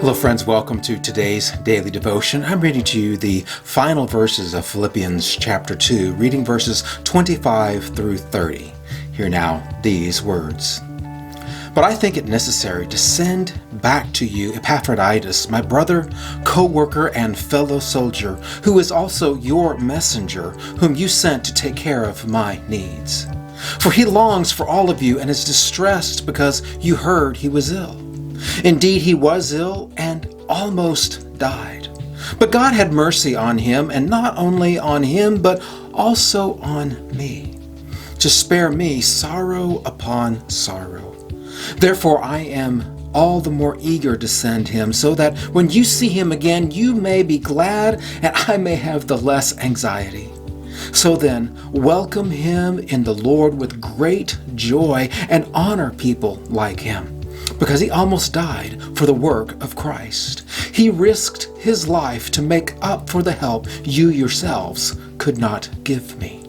Hello friends, welcome to today's daily devotion. I'm reading to you the final verses of Philippians chapter 2, reading verses 25 through 30. Hear now these words. But I think it necessary to send back to you Epaphroditus, my brother, co-worker, and fellow soldier, who is also your messenger, whom you sent to take care of my needs. For he longs for all of you and is distressed because you heard he was ill. Indeed, he was ill and almost died. But God had mercy on him, and not only on him, but also on me, to spare me sorrow upon sorrow. Therefore, I am all the more eager to send him, so that when you see him again, you may be glad, and I may have the less anxiety. So then, welcome him in the Lord with great joy, and honor people like him, because he almost died for the work of Christ. He risked his life to make up for the help you yourselves could not give me.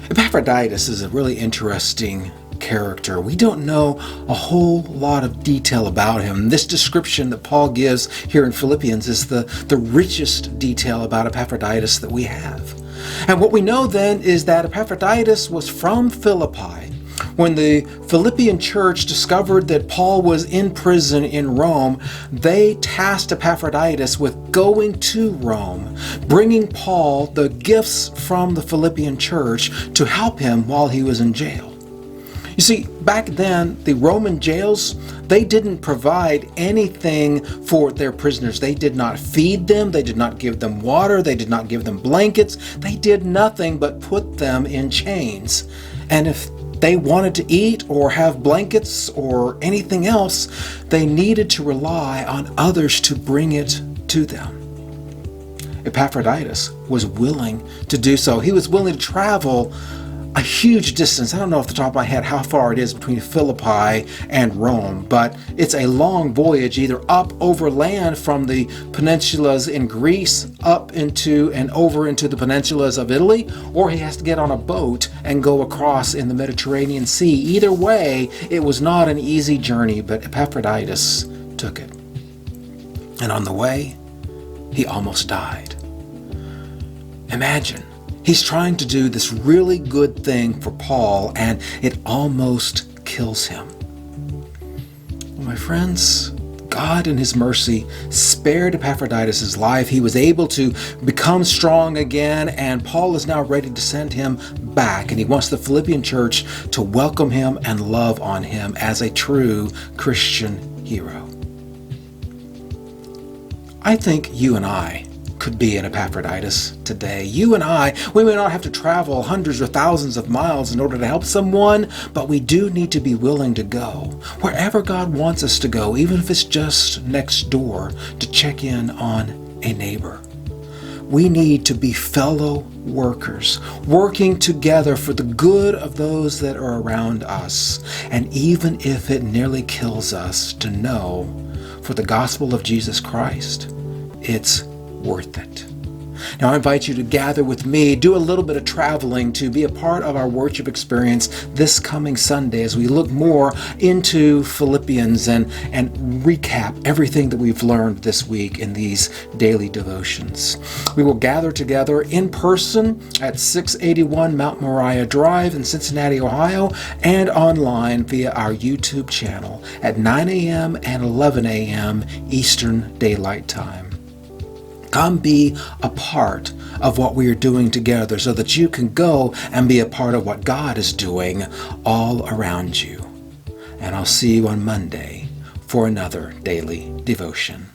Epaphroditus is a really interesting character. We don't know a whole lot of detail about him. This description that Paul gives here in Philippians is the richest detail about Epaphroditus that we have. And what we know then is that Epaphroditus was from Philippi. When the Philippian church discovered that Paul was in prison in Rome, they tasked Epaphroditus with going to Rome, bringing Paul the gifts from the Philippian church to help him while he was in jail. You see, back then, the Roman jails, they didn't provide anything for their prisoners. They did not feed them. They did not give them water. They did not give them blankets. They did nothing but put them in chains. And if they wanted to eat or have blankets or anything else, they needed to rely on others to bring it to them. Epaphroditus was willing to do so. He was willing to travel a huge distance. I don't know off the top of my head how far it is between Philippi and Rome, but it's a long voyage, either up over land from the peninsulas in Greece up into and over into the peninsulas of Italy, or he has to get on a boat and go across in the Mediterranean Sea. Either way, it was not an easy journey, but Epaphroditus took it. And on the way, he almost died. Imagine. He's trying to do this really good thing for Paul, and it almost kills him. Well, my friends, God in his mercy spared Epaphroditus' life. He was able to become strong again, and Paul is now ready to send him back, and he wants the Philippian church to welcome him and love on him as a true Christian hero. I think you and I could be an Epaphroditus today. You and I, we may not have to travel hundreds or thousands of miles in order to help someone, but we do need to be willing to go wherever God wants us to go, even if it's just next door to check in on a neighbor. We need to be fellow workers, working together for the good of those that are around us, and even if it nearly kills us, to know for the gospel of Jesus Christ, it's worth it. Now I invite you to gather with me, do a little bit of traveling to be a part of our worship experience this coming Sunday as we look more into Philippians and recap everything that we've learned this week in these daily devotions. We will gather together in person at 681 Mount Moriah Drive in Cincinnati, Ohio, and online via our YouTube channel at 9 a.m. and 11 a.m. Eastern Daylight Time. Come be a part of what we are doing together so that you can go and be a part of what God is doing all around you. And I'll see you on Monday for another daily devotion.